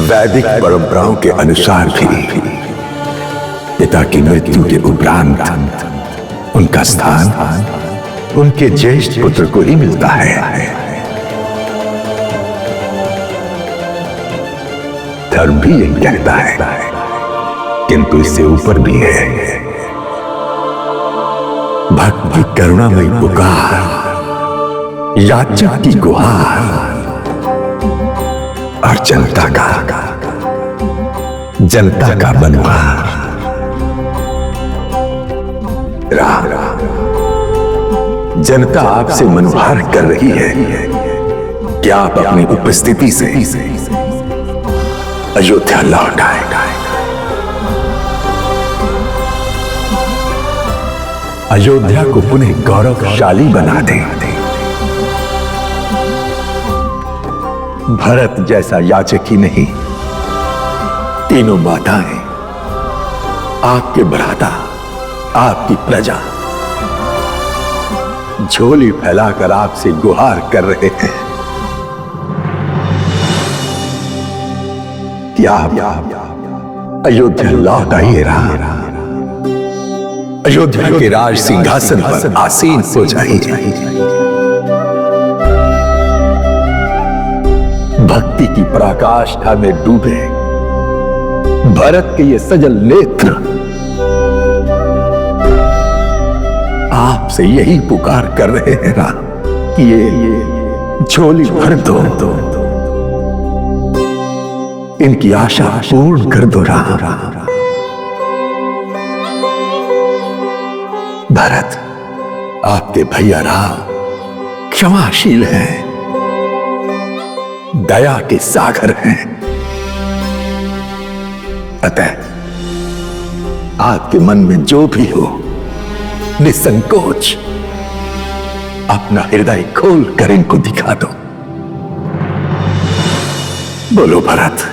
वैदिक परंपराओं के अनुसार भी पिता की मृत्यु के उपरांत उनका स्थान उनके ज्येष्ठ पुत्र को ही मिलता है। धर्म भी यही कहता है, किंतु इससे ऊपर भी है। भक्त की करुणामयी पुकार, याचक की गुहार और जनता का मनोहार। जनता आपसे मनोहार कर रही है। क्या आप अपनी उपस्थिति से अयोध्या लौट आए? अयोध्या को पुनः गौरवशाली बना दें। भरत जैसा याचक ही नहीं, तीनों माताएं, आपके भ्राता, आपकी प्रजा झोली फैलाकर आपसे गुहार कर रहे हैं। क्या अयोध्या लौट आइए? अयोध्या के राज सिंहासन पर आसीन हो जाइए। भक्ति की पराकाष्ठा में डूबे भरत के ये सजल नेत्र आपसे यही पुकार कर रहे हैं ना कि ये झोली भर दो, इनकी आशा पूर्ण कर दो। भरत, आपके भैया राम क्षमाशील हैं, दया के सागर हैं। अतः आपके मन में जो भी हो, निसंकोच अपना हृदय खोल कर इनको दिखा दो। बोलो भरत।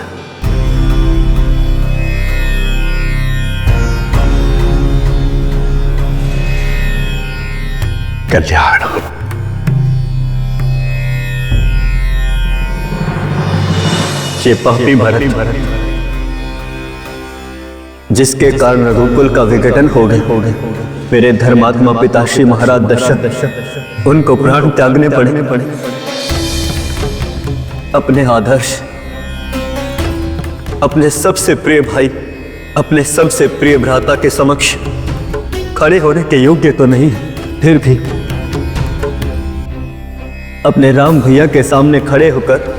कल्याण। ये पापी भरत, जिसके कारण रघुकुल का विघटन हो गया, मेरे धर्मात्मा पिताश्री महाराज दशरथ, उनको प्राण त्यागने पड़े। अपने आदर्श, अपने सबसे प्रिय भाई, अपने सबसे प्रिय भ्राता के समक्ष खड़े होने के योग्य तो नहीं, फिर भी अपने राम भैया के सामने खड़े होकर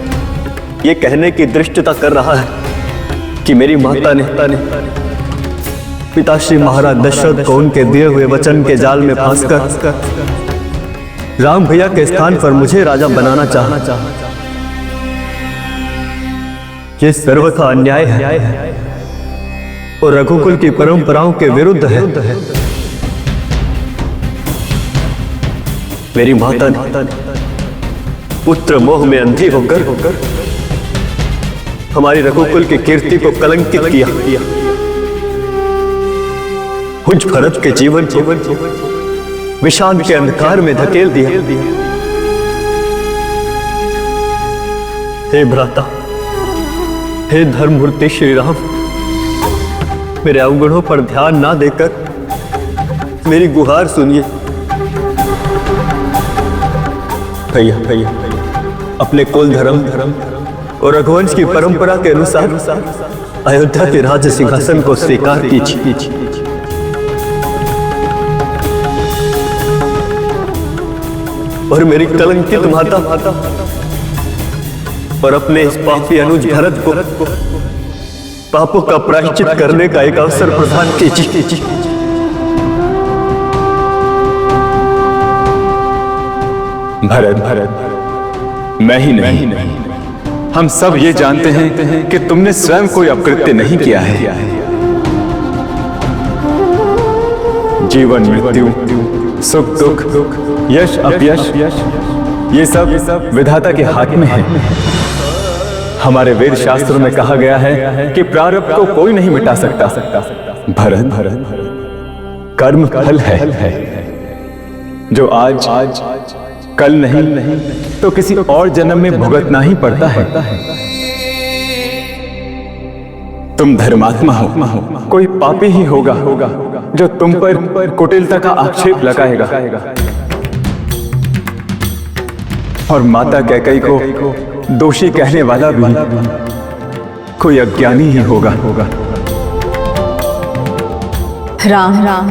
ये कहने की दृष्टता कर रहा है कि मेरी माता ने पिताश्री महाराज दशरथ को उनके दिए हुए वचन के जाल में फंसकर राम भैया के स्थान पर मुझे राजा बनाना चाहा। ये सर्वथा अन्याय है और रघुकुल की परंपराओं के विरुद्ध है। मेरी माता ने पुत्र मोह में अंधी होकर हमारी रघुकुल की कीर्ति को कलंकित किया। मुझ भरत के जीवन विषाद के अंधकार में धकेल दिया। हे भ्राता, हे धर्ममूर्ति श्री राम, मेरे अवगुणों पर ध्यान ना देकर मेरी गुहार सुनिए। भैया, अपने कुल धर्म और रघुवंश की परंपरा के अनुसार अयोध्या के राज सिंहासन को स्वीकार कीजिए। और मेरी कलंकित माता और अपने इस पापी अनुज भरत को पापों का प्रायश्चित करने का एक अवसर प्रदान कीजिए। भरत, मैं ही नहीं, हम सब ये जानते हैं कि तुमने स्वयं कोई अपकृत्य नहीं किया है। जीवन मृत्यु, सुख दुख, यश अपयश, ये सब विधाता के हाथ में है। हमारे वेद शास्त्रों में कहा गया है कि प्रारब्ध को कोई नहीं मिटा सकता। भरत, कर्म फल है जो आज कल नहीं तो किसी और जन्म में भुगतना ही पड़ता है। तुम धर्मात्मा हो, कोई पापी ही होगा जो तुम पर कुटिलता का आक्षेप लगाएगा। और माता कैकेयी को दोषी कहने वाला भी कोई अज्ञानी ही होगा। राम,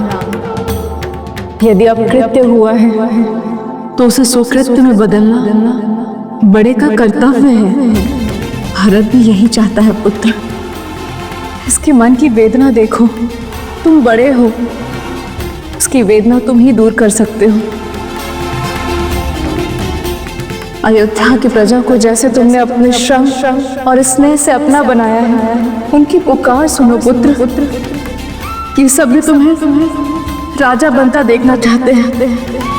यदि अपकृत्य हुआ है तो उसे सुकृत्य में बदलना बड़े का कर्तव्य है। भरत भी यही चाहता है पुत्र। इसके मन की वेदना देखो, तुम बड़े हो, उसकी वेदना तुम ही दूर कर सकते हो। अयोध्या की प्रजा को जैसे तुमने अपने श्रम और स्नेह से अपना बनाया है, उनकी पुकार सुनो पुत्र। ये सब भी तुम्हें राजा बनता देखना चाहते हैं।